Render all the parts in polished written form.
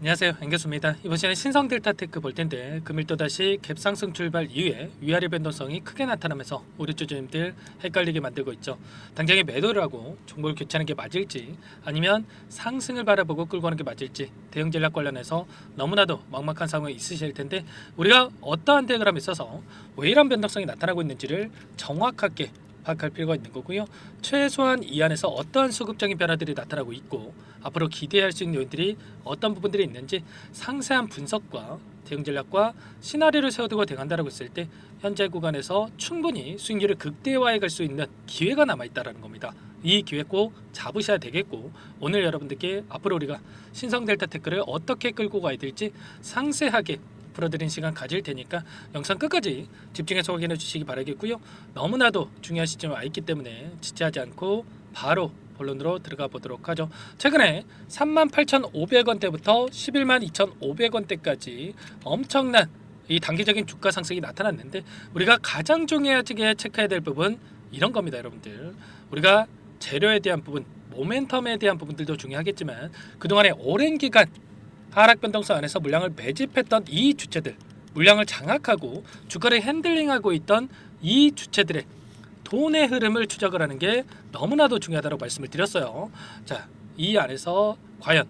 안녕하세요, 앵교수입니다. 이번 시간에 신성 델타테크 볼 텐데 금일 또다시 갭 상승 출발 이후에 위아래 변동성이 크게 나타나면서 우리 주주님들 헷갈리게 만들고 있죠. 당장에 매도를 하고 종목을 교체하는 게 맞을지 아니면 상승을 바라보고 끌고 가는 게 맞을지 대응 전략 관련해서 너무나도 막막한 상황이 있으실 텐데 우리가 어떠한 대응을 함에 있어서 왜 이런 변동성이 나타나고 있는지를 정확하게 파악할 필요가 있는 거고요. 최소한 이 안에서 어떠한 수급적인 변화들이 나타나고 있고 앞으로 기대할 수 있는 요인들이 어떤 부분들이 있는지 상세한 분석과 대응 전략과 시나리오를 세워두고 대응한다고 했을 때 현재 구간에서 충분히 수익률을 극대화해 갈 수 있는 기회가 남아있다는 겁니다. 이 기회 꼭 잡으셔야 되겠고 오늘 여러분들께 앞으로 우리가 신성 델타테크를 어떻게 끌고 가야 될지 상세하게 풀어드린 시간 가질 테니까 영상 끝까지 집중해서 확인해 주시기 바라겠고요. 너무나도 중요한 시점에 와 있기 때문에 지체하지 않고 바로 본론으로 들어가 보도록 하죠. 최근에 38,500원대부터 112,2,500원대까지 엄청난 이 단기적인 주가 상승이 나타났는데 우리가 가장 중요하게 체크해야 될 부분 이런 겁니다, 여러분들. 우리가 재료에 대한 부분, 모멘텀에 대한 부분들도 중요하겠지만 그동안에 오랜 기간 하락 변동성 안에서 물량을 매집했던 이 주체들, 물량을 장악하고 주가를 핸들링하고 있던 이 주체들의 돈의 흐름을 추적을 하는 게 너무나도 중요하다고 말씀을 드렸어요. 자, 이 안에서 과연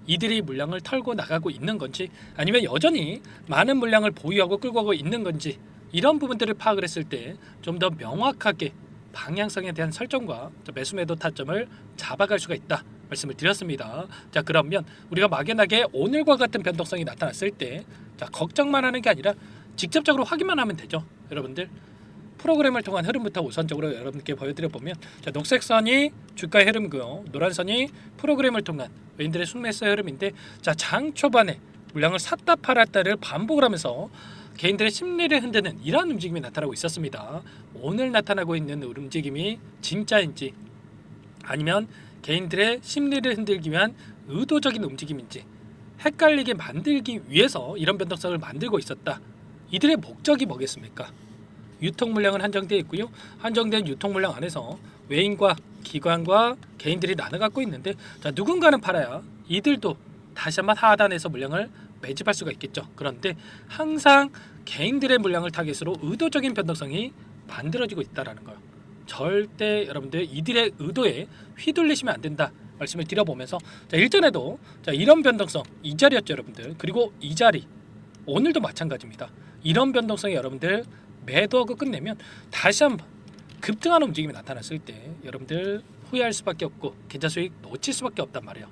이들이 물량을 털고 나가고 있는 건지 아니면 여전히 많은 물량을 보유하고 끌고 가고 있는 건지 이런 부분들을 파악을 했을 때 좀 더 명확하게 방향성에 대한 설정과 매수 매도 타점을 잡아갈 수가 있다 말씀을 드렸습니다. 자, 그러면 우리가 막연하게 오늘과 같은 변동성이 나타났을 때 걱정만 하는 게 아니라 직접적으로 확인만 하면 되죠. 여러분들 프로그램을 통한 흐름부터 우선적으로 여러분께 보여드려 보면 녹색 선이 주가의 흐름이고요, 노란 선이 프로그램을 통한 외인들의 순매수의 흐름인데 장 초반에 물량을 샀다 팔았다를 반복을 하면서 개인들의 심리를 흔드는 이러한 움직임이 나타나고 있었습니다. 오늘 나타나고 있는 움직임이 진짜인지 아니면 개인들의 심리를 흔들기 위한 의도적인 움직임인지 헷갈리게 만들기 위해서 이런 변동성을 만들고 있었다. 이들의 목적이 뭐겠습니까? 유통 물량은 한정되어 있고요. 한정된 유통 물량 안에서 외인과 기관과 개인들이 나눠 갖고 있는데 누군가는 팔아야 이들도 다시 한번 하단에서 물량을 매집할 수가 있겠죠. 그런데 항상 개인들의 물량을 타겟으로 의도적인 변동성이 만들어지고 있다라는 거예요. 절대 여러분들 이들의 의도에 휘둘리시면 안 된다 말씀을 드려보면서 일전에도 이런 변동성 이 자리였죠, 여러분들. 그리고 이 자리 오늘도 마찬가지입니다. 이런 변동성이 여러분들 매도하고 끝내면 다시 한번 급등하는 움직임이 나타났을 때 여러분들 후회할 수밖에 없고 계좌 수익 놓칠 수밖에 없단 말이에요.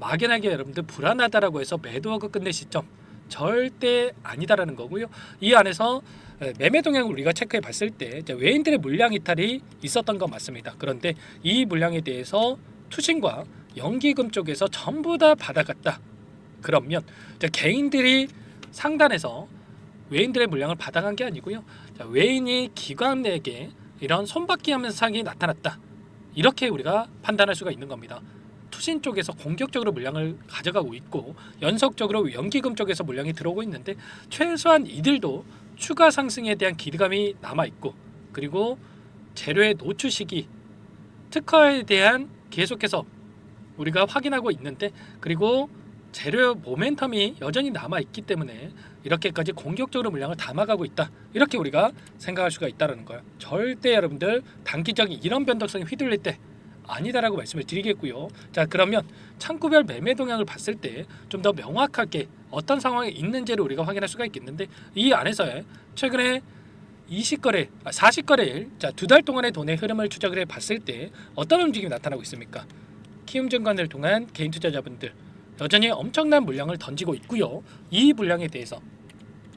막연하게 여러분들 불안하다라고 해서 매도하고 끝낼 시점 절대 아니다라는 거고요. 이 안에서 매매 동향을 우리가 체크해 봤을 때 외인들의 물량 이탈이 있었던 건 맞습니다. 그런데 이 물량에 대해서 투신과 연기금 쪽에서 전부 다 받아갔다. 그러면 개인들이 상단에서 외인들의 물량을 받아간 게 아니고요. 외인이 기관에게 이런 손바퀴 하면서 상이 나타났다. 이렇게 우리가 판단할 수가 있는 겁니다. 투신 쪽에서 공격적으로 물량을 가져가고 있고 연속적으로 연기금 쪽에서 물량이 들어오고 있는데 최소한 이들도 추가 상승에 대한 기대감이 남아있고 그리고 재료의 노출 시기 특허에 대한 계속해서 우리가 확인하고 있는데 그리고 재료 모멘텀이 여전히 남아있기 때문에 이렇게까지 공격적으로 물량을 담아가고 있다. 이렇게 우리가 생각할 수가 있다는 거예요. 절대 여러분들 단기적인 이런 변동성이 휘둘릴 때 아니다라고 말씀을 드리겠고요. 자, 그러면 창구별 매매 동향을 봤을 때 좀 더 명확하게 어떤 상황에 있는지를 우리가 확인할 수가 있겠는데 이 안에서의 최근에 20거래, 40거래일 두 달 동안의 돈의 흐름을 추적을 해 봤을 때 어떤 움직임이 나타나고 있습니까? 키움증권을 통한 개인 투자자분들 여전히 엄청난 물량을 던지고 있고요. 이 물량에 대해서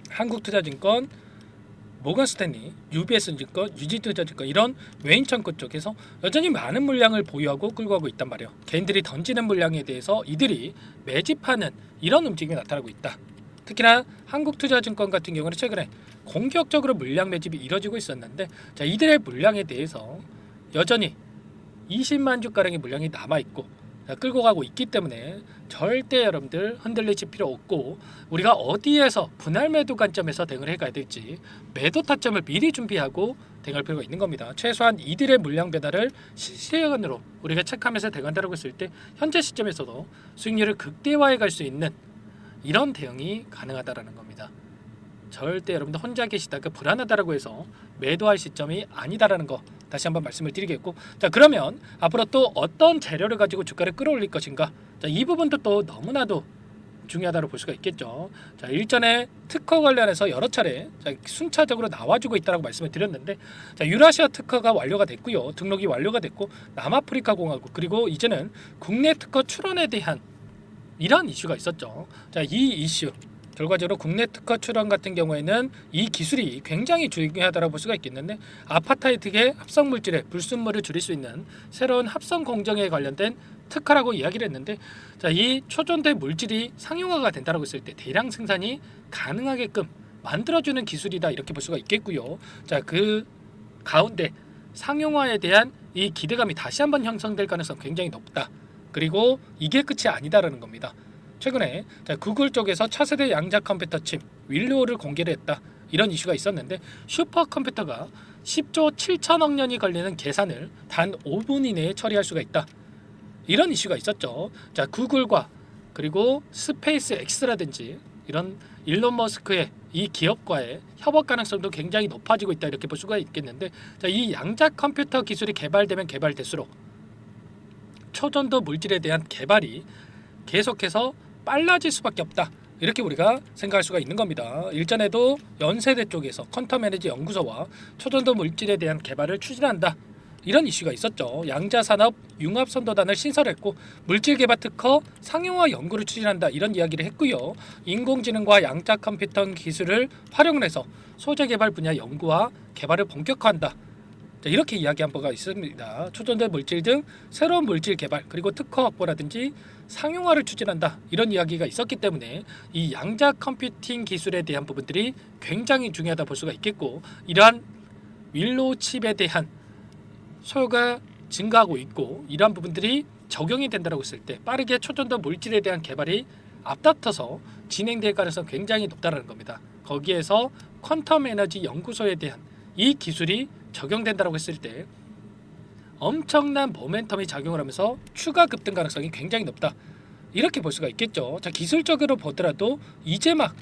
한국투자증권, 모건스탠리, UBS증권, 유지투자증권 이런 외인 창구 쪽에서 여전히 많은 물량을 보유하고 끌고 가고 있단 말이에요. 개인들이 던지는 물량에 대해서 이들이 매집하는 이런 움직임이 나타나고 있다. 특히나 한국투자증권 같은 경우는 최근에 공격적으로 물량 매집이 이뤄지고 있었는데 이들의 물량에 대해서 여전히 20만 주가량의 물량이 남아있고 끌고 가고 있기 때문에 절대 여러분들 흔들리실 필요 없고 우리가 어디에서 분할 매도 관점에서 대응을 해가야 될지 매도 타점을 미리 준비하고 대응할 필요가 있는 겁니다. 최소한 이들의 물량 배달을 실시간으로 우리가 체크하면서 대응한다고 했을 때 현재 시점에서도 수익률을 극대화해 갈 수 있는 이런 대응이 가능하다라는 겁니다. 절대 여러분들 혼자 계시다가 불안하다라고 해서 매도할 시점이 아니다라는 거 다시 한번 말씀을 드리겠고, 자 그러면 앞으로 또 어떤 재료를 가지고 주가를 끌어올릴 것인가, 자 이 부분도 또 너무나도 중요하다고 볼 수가 있겠죠. 자 일전에 특허 관련해서 여러 차례 순차적으로 나와주고 있다고 말씀을 드렸는데, 자 유라시아 특허가 완료가 됐고요, 등록이 완료가 됐고, 남아프리카 공화국 그리고 이제는 국내 특허 출원에 대한 이런 이슈가 있었죠. 자 이 이슈 결과적으로 국내 특허 출원 같은 경우에는 이 기술이 굉장히 중요하다고 볼 수가 있겠는데, 아파타이트계 합성 물질의 불순물을 줄일 수 있는 새로운 합성 공정에 관련된 특허라고 이야기를 했는데, 자, 이 초전된 물질이 상용화가 된다고 했을 때 대량 생산이 가능하게끔 만들어주는 기술이다 이렇게 볼 수가 있겠고요. 자, 그 가운데 상용화에 대한 이 기대감이 다시 한번 형성될 가능성 굉장히 높다. 그리고 이게 끝이 아니다라는 겁니다. 최근에 구글 쪽에서 차세대 양자 컴퓨터 칩 윌로우를 공개를 했다 이런 이슈가 있었는데, 슈퍼컴퓨터가 10조 7천억 년이 걸리는 계산을 단 5분 이내에 처리할 수가 있다 이런 이슈가 있었죠. 자 구글과 그리고 스페이스 X라든지 이런 일론 머스크의 이 기업과의 협업 가능성도 굉장히 높아지고 있다 이렇게 볼 수가 있겠는데, 자, 이 양자 컴퓨터 기술이 개발되면 개발될수록 초전도 물질에 대한 개발이 계속해서 빨라질 수밖에 없다 이렇게 우리가 생각할 수가 있는 겁니다. 일전에도 연세대 쪽에서 퀀텀 에너지 연구소와 초전도 물질에 대한 개발을 추진한다 이런 이슈가 있었죠. 양자산업 융합선도단을 신설했고 물질 개발 특허 상용화 연구를 추진한다 이런 이야기를 했고요. 인공지능과 양자 컴퓨터 기술을 활용해서 소재 개발 분야 연구와 개발을 본격화한다. 이렇게 이야기한 바가 있습니다. 초전도 물질 등 새로운 물질 개발 그리고 특허 확보라든지 상용화를 추진한다 이런 이야기가 있었기 때문에 이 양자 컴퓨팅 기술에 대한 부분들이 굉장히 중요하다 볼 수가 있겠고, 이러한 윌로우 칩에 대한 소요가 증가하고 있고 이러한 부분들이 적용이 된다고 했을 때 빠르게 초전도 물질에 대한 개발이 앞다퉈서 진행될 가능성이 굉장히 높다는 겁니다. 거기에서 퀀텀 에너지 연구소에 대한 이 기술이 적용된다고 했을 때 엄청난 모멘텀이 작용을 하면서 추가 급등 가능성이 굉장히 높다 이렇게 볼 수가 있겠죠. 자 기술적으로 보더라도 이제 막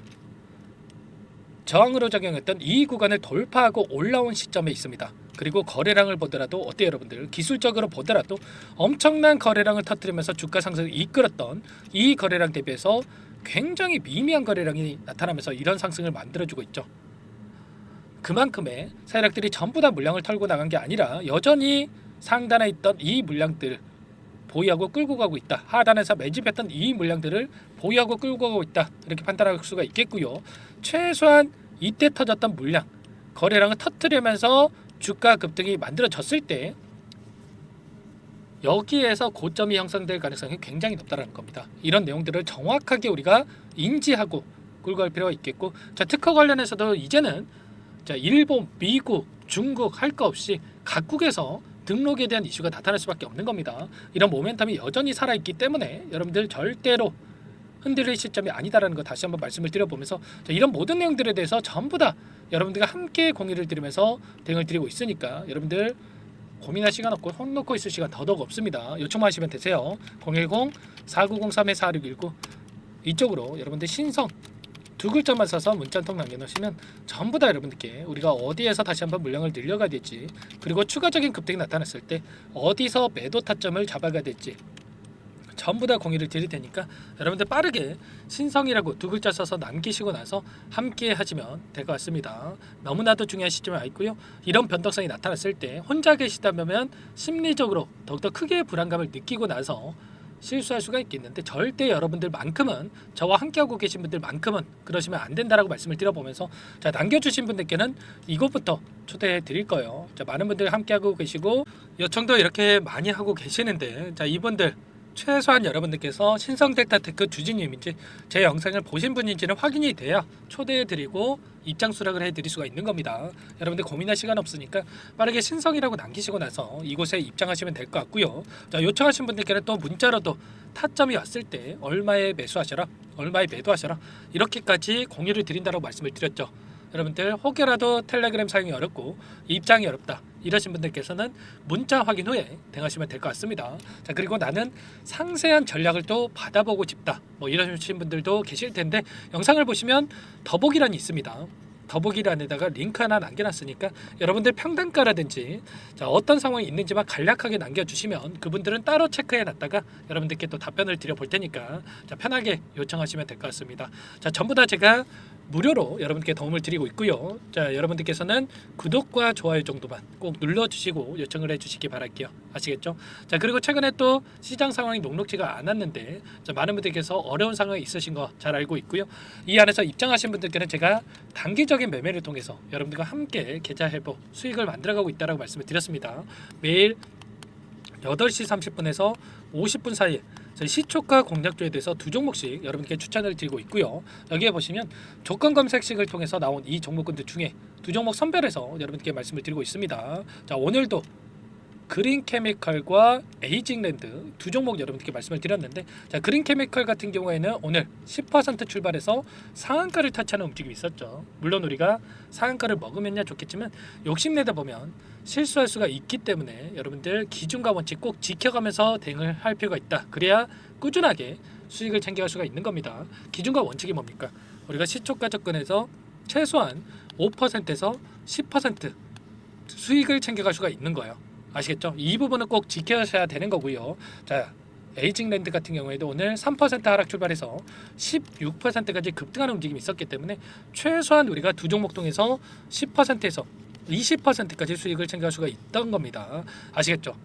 저항으로 작용했던 이 구간을 돌파하고 올라온 시점에 있습니다. 그리고 거래량을 보더라도 어때요 여러분들? 기술적으로 보더라도 엄청난 거래량을 터뜨리면서 주가 상승을 이끌었던 이 거래량 대비해서 굉장히 미미한 거래량이 나타나면서 이런 상승을 만들어주고 있죠. 그만큼의 세력들이 전부 다 물량을 털고 나간 게 아니라 여전히 상단에 있던 이 물량들 보유하고 끌고 가고 있다. 하단에서 매집했던 이 물량들을 보유하고 끌고 가고 있다. 이렇게 판단할 수가 있겠고요. 최소한 이때 터졌던 물량 거래량을 터뜨리면서 주가 급등이 만들어졌을 때 여기에서 고점이 형성될 가능성이 굉장히 높다는 겁니다. 이런 내용들을 정확하게 우리가 인지하고 끌고 갈 필요가 있겠고, 자 특허 관련해서도 이제는 자 일본, 미국, 중국 할 거 없이 각국에서 등록에 대한 이슈가 나타날 수밖에 없는 겁니다. 이런 모멘텀이 여전히 살아있기 때문에 여러분들 절대로 흔들릴 시점이 아니다라는 거 다시 한번 말씀을 드려보면서, 자, 이런 모든 내용들에 대해서 전부 다 여러분들과 함께 공유를 드리면서 대응을 드리고 있으니까 여러분들 고민할 시간 없고 손 놓고 있을 시간 더더욱 없습니다. 요청만 하시면 되세요. 010-4903-4619 이쪽으로 여러분들 신성 두 글자만 써서 문자 한 통 남겨놓으시면 전부 다 여러분들께 우리가 어디에서 다시 한번 물량을 늘려가야 될지, 그리고 추가적인 급등이 나타났을 때 어디서 매도 타점을 잡아가야 될지 전부 다 공유를 드릴 테니까 여러분들 빠르게 신성이라고 두 글자 써서 남기시고 나서 함께 하시면 될 것 같습니다. 너무나도 중요한 시점에 와 있고요. 이런 변동성이 나타났을 때 혼자 계시다면 심리적으로 더욱더 크게 불안감을 느끼고 나서 실수할 수가 있겠는데, 절대 여러분들만큼은 저와 함께하고 계신 분들만큼은 그러시면 안 된다라고 말씀을 드려보면서, 자 남겨주신 분들께는 이것부터 초대해 드릴 거예요. 자 많은 분들 함께하고 계시고 요청도 이렇게 많이 하고 계시는데, 자 이분들 최소한 여러분들께서 신성 델타테크 주진님인지 제 영상을 보신 분인지는 확인이 돼야 초대해 드리고 입장 수락을 해 드릴 수가 있는 겁니다. 여러분들 고민할 시간 없으니까 빠르게 신성이라고 남기시고 나서 이곳에 입장하시면 될 것 같고요. 자 요청하신 분들께는 또 문자로도 타점이 왔을 때 얼마에 매수하셔라, 얼마에 매도하셔라 이렇게까지 공유를 드린다고 말씀을 드렸죠. 여러분들 혹여라도 텔레그램 사용이 어렵고 입장이 어렵다 이러신 분들께서는 문자 확인 후에 대응하시면 될 것 같습니다. 자, 그리고 나는 상세한 전략을 또 받아보고 싶다 뭐 이러신 분들도 계실 텐데 영상을 보시면 더보기란이 있습니다. 더보기란에다가 링크 하나 남겨놨으니까 여러분들 평단가라든지 자, 어떤 상황이 있는지만 간략하게 남겨주시면 그분들은 따로 체크해놨다가 여러분들께 또 답변을 드려볼 테니까 자, 편하게 요청하시면 될 것 같습니다. 자, 전부 다 제가 무료로 여러분께 도움을 드리고 있고요. 자, 여러분들께서는 구독과 좋아요 정도만 꼭 눌러주시고 요청을 해주시기 바랄게요. 아시겠죠? 자, 그리고 최근에 또 시장 상황이 녹록지가 않았는데 자, 많은 분들께서 어려운 상황이 있으신 거 잘 알고 있고요. 이 안에서 입장하신 분들께는 제가 단기적인 매매를 통해서 여러분들과 함께 계좌 회복 수익을 만들어가고 있다고 말씀을 드렸습니다. 매일 8시 30분에서 50분 사이에 저희 시초가 공략주에 대해서 두 종목씩 여러분께 추천을 드리고 있고요. 여기에 보시면 조건 검색식을 통해서 나온 이 종목군들 중에 두 종목 선별해서 여러분께 말씀을 드리고 있습니다. 자, 오늘도 그린케미컬과 에이징랜드 두 종목 여러분께 말씀을 드렸는데 자, 그린케미컬 같은 경우에는 오늘 10% 출발해서 상한가를 타치하는 움직임이 있었죠. 물론 우리가 상한가를 먹으면야 좋겠지만 욕심내다 보면 실수할 수가 있기 때문에 여러분들 기준과 원칙 꼭 지켜가면서 대응을 할 필요가 있다. 그래야 꾸준하게 수익을 챙겨갈 수가 있는 겁니다. 기준과 원칙이 뭡니까? 우리가 시초가 접근해서 최소한 5%에서 10% 수익을 챙겨갈 수가 있는 거예요. 아시겠죠? 이 부분은 꼭 지켜셔야 되는 거고요. 자, 에이징랜드 같은 경우에도 오늘 3% 하락 출발해서 16%까지 급등하는 움직임이 있었기 때문에 최소한 우리가 두 종목 통해서 10%에서 20%까지 수익을 챙겨갈 수가 있던 겁니다. 아시겠죠?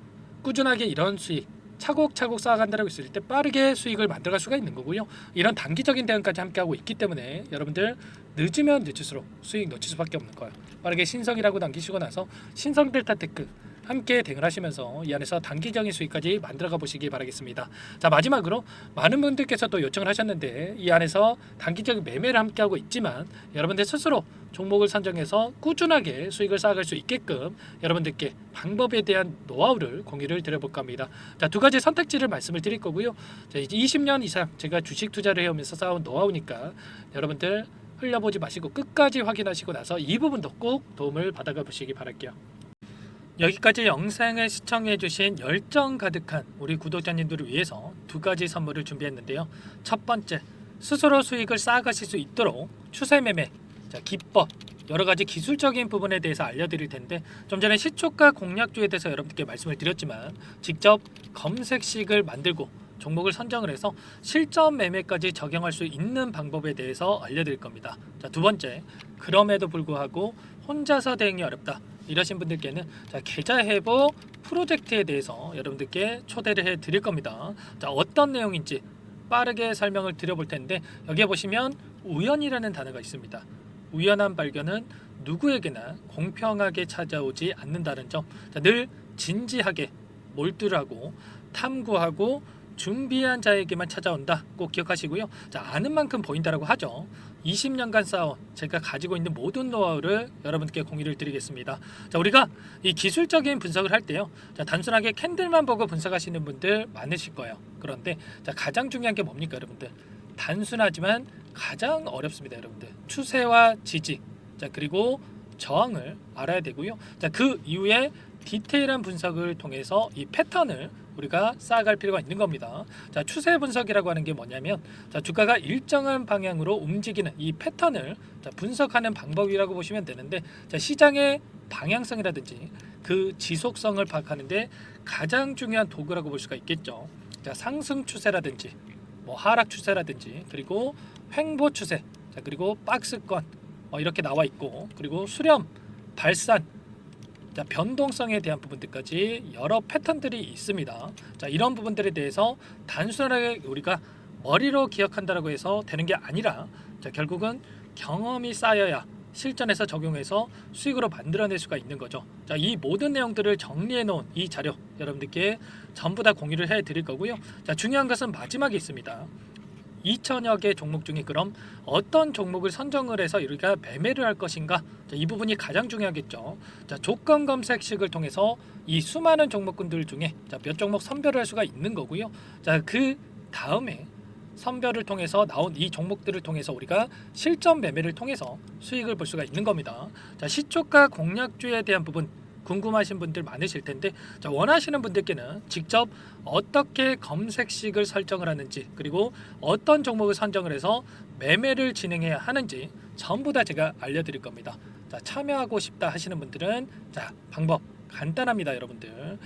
꾸준하게 이런 수익 차곡차곡 쌓아간다고 했을 때 빠르게 수익을 만들어갈 수가 있는 거고요. 이런 단기적인 대응까지 함께하고 있기 때문에 여러분들 늦으면 늦을수록 수익 놓칠 수밖에 없는 거예요. 빠르게 신성이라고 남기시고 나서 신성 델타테크 함께 대응을 하시면서 이 안에서 단기적인 수익까지 만들어가 보시기 바라겠습니다. 자, 마지막으로 많은 분들께서 또 요청을 하셨는데 이 안에서 단기적인 매매를 함께하고 있지만 여러분들 스스로 종목을 선정해서 꾸준하게 수익을 쌓아갈 수 있게끔 여러분들께 방법에 대한 노하우를 공유를 드려볼까 합니다. 자, 두 가지 선택지를 말씀을 드릴 거고요. 자, 이제 20년 이상 제가 주식 투자를 해오면서 쌓아온 노하우니까 여러분들 흘려보지 마시고 끝까지 확인하시고 나서 이 부분도 꼭 도움을 받아가 보시기 바랄게요. 여기까지 영상을 시청해주신 열정 가득한 우리 구독자님들을 위해서 두 가지 선물을 준비했는데요. 첫 번째, 스스로 수익을 쌓아가실 수 있도록 추세 매매, 자, 기법, 여러 가지 기술적인 부분에 대해서 알려드릴 텐데 좀 전에 시초가 공략주에 대해서 여러분께 말씀을 드렸지만 직접 검색식을 만들고 종목을 선정을 해서 실전 매매까지 적용할 수 있는 방법에 대해서 알려드릴 겁니다. 자, 두 번째, 그럼에도 불구하고 혼자서 대응이 어렵다 이러신 분들께는 자, 계좌 회복 프로젝트에 대해서 여러분들께 초대를 해 드릴 겁니다. 자, 어떤 내용인지 빠르게 설명을 드려볼 텐데 여기에 보시면 우연이라는 단어가 있습니다. 우연한 발견은 누구에게나 공평하게 찾아오지 않는다는 점, 자, 늘 진지하게 몰두하고 탐구하고 준비한 자에게만 찾아온다. 꼭 기억하시고요. 자, 아는 만큼 보인다라고 하죠. 20년간 쌓아온 제가 가지고 있는 모든 노하우를 여러분께 공유를 드리겠습니다. 자, 우리가 이 기술적인 분석을 할 때요. 자, 단순하게 캔들만 보고 분석하시는 분들 많으실 거예요. 그런데 자, 가장 중요한 게 뭡니까, 여러분들? 단순하지만 가장 어렵습니다, 여러분들. 추세와 지지, 자, 그리고 저항을 알아야 되고요. 자, 그 이후에 디테일한 분석을 통해서 이 패턴을 우리가 쌓아갈 필요가 있는 겁니다. 자, 추세 분석이라고 하는 게 뭐냐면 자, 주가가 일정한 방향으로 움직이는 이 패턴을 자, 분석하는 방법이라고 보시면 되는데 자, 시장의 방향성이라든지 그 지속성을 파악하는데 가장 중요한 도구라고 볼 수가 있겠죠. 자, 상승 추세라든지 뭐 하락 추세라든지 그리고 횡보 추세, 자, 그리고 박스권 이렇게 나와 있고 그리고 수렴, 발산, 자, 변동성에 대한 부분들까지 여러 패턴들이 있습니다. 자, 이런 부분들에 대해서 단순하게 우리가 머리로 기억한다고 해서 되는 게 아니라 자, 결국은 경험이 쌓여야 실전에서 적용해서 수익으로 만들어낼 수가 있는 거죠. 자, 이 모든 내용들을 정리해 놓은 이 자료 여러분들께 전부 다 공유를 해 드릴 거고요. 자, 중요한 것은 마지막에 있습니다. 2천여 개 종목 중에 그럼 어떤 종목을 선정을 해서 우리가 매매를 할 것인가? 자, 이 부분이 가장 중요하겠죠. 자, 조건 검색식을 통해서 이 수많은 종목군들 중에 자, 몇 종목 선별을 할 수가 있는 거고요. 자, 그 다음에 선별을 통해서 나온 이 종목들을 통해서 우리가 실전 매매를 통해서 수익을 볼 수가 있는 겁니다. 자, 시초가 공략주에 대한 부분 궁금하신 분들 많으실 텐데, 자, 원하시는 분들께는 직접 어떻게 검색식을 설정을 하는지, 그리고 어떤 종목을 선정을 해서 매매를 진행해야 하는지 전부 다 제가 알려드릴 겁니다. 자, 참여하고 싶다 하시는 분들은 자, 방법 간단합니다, 여러분들.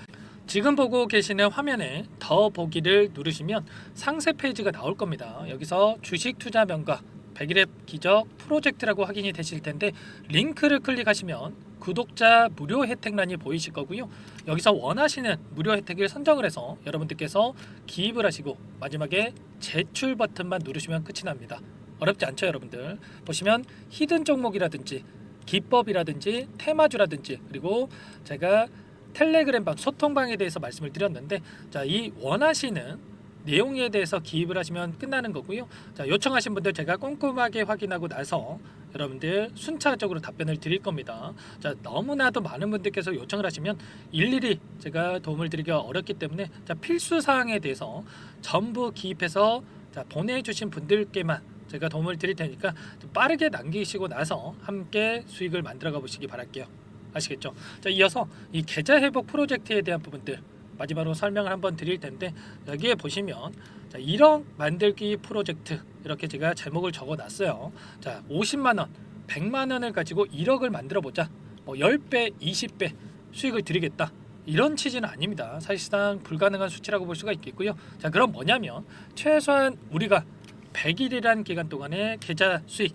지금 보고 계시는 화면에 더 보기를 누르시면 상세 페이지가 나올 겁니다. 여기서 주식 투자 명가 100일의 기적 프로젝트라고 확인이 되실 텐데, 링크를 클릭하시면 구독자 무료 혜택란이 보이실 거고요. 여기서 원하시는 무료 혜택을 선정을 해서 여러분들께서 기입을 하시고 마지막에 제출 버튼만 누르시면 끝이 납니다. 어렵지 않죠, 여러분들. 보시면 히든 종목이라든지 기법이라든지 테마주라든지, 그리고 제가 텔레그램방 소통방에 대해서 말씀을 드렸는데, 자, 이 원하시는 내용에 대해서 기입을 하시면 끝나는 거고요. 자, 요청하신 분들 제가 꼼꼼하게 확인하고 나서 여러분들 순차적으로 답변을 드릴 겁니다. 자, 너무나도 많은 분들께서 요청을 하시면 일일이 제가 도움을 드리기가 어렵기 때문에, 자, 필수 사항에 대해서 전부 기입해서 자, 보내주신 분들께만 제가 도움을 드릴 테니까 좀 빠르게 남기시고 나서 함께 수익을 만들어가 보시기 바랄게요. 아시겠죠? 자, 이어서 이 계좌 회복 프로젝트에 대한 부분들 마지막으로 설명을 한번 드릴 텐데, 여기에 보시면 자, 1억 만들기 프로젝트 이렇게 제가 제목을 적어 놨어요. 자, 50만 원, 100만 원을 가지고 1억을 만들어 보자. 뭐 10배, 20배 수익을 드리겠다. 이런 취지는 아닙니다. 사실상 불가능한 수치라고 볼 수가 있겠고요. 자, 그럼 뭐냐면 최소한 우리가 100일이란 기간 동안에 계좌 수익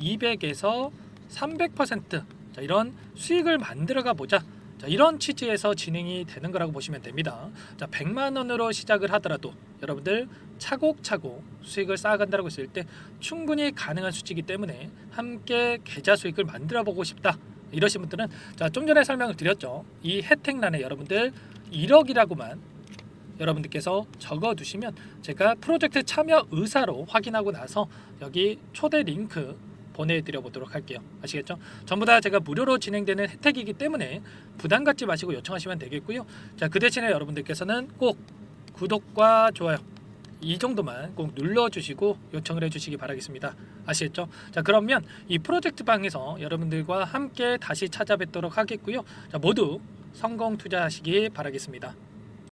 200에서 300% 자, 이런 수익을 만들어가 보자. 자, 이런 취지에서 진행이 되는 거라고 보시면 됩니다. 자, 100만 원으로 시작을 하더라도 여러분들 차곡차곡 수익을 쌓아간다고 했을 때 충분히 가능한 수치이기 때문에 함께 계좌 수익을 만들어 보고 싶다 이러신 분들은, 자, 좀 전에 설명을 드렸죠. 이 혜택란에 여러분들 1억이라고만 여러분들께서 적어 두시면 제가 프로젝트 참여 의사로 확인하고 나서 여기 초대 링크 보내드려 보도록 할게요. 아시겠죠? 전부 다 제가 무료로 진행되는 혜택이기 때문에 부담 갖지 마시고 요청하시면 되겠고요. 자, 그 대신에 여러분들께서는 꼭 구독과 좋아요 이 정도만 꼭 눌러주시고 요청을 해주시기 바라겠습니다. 아시겠죠? 자, 그러면 이 프로젝트 방에서 여러분들과 함께 다시 찾아뵙도록 하겠고요. 자, 모두 성공 투자하시기 바라겠습니다.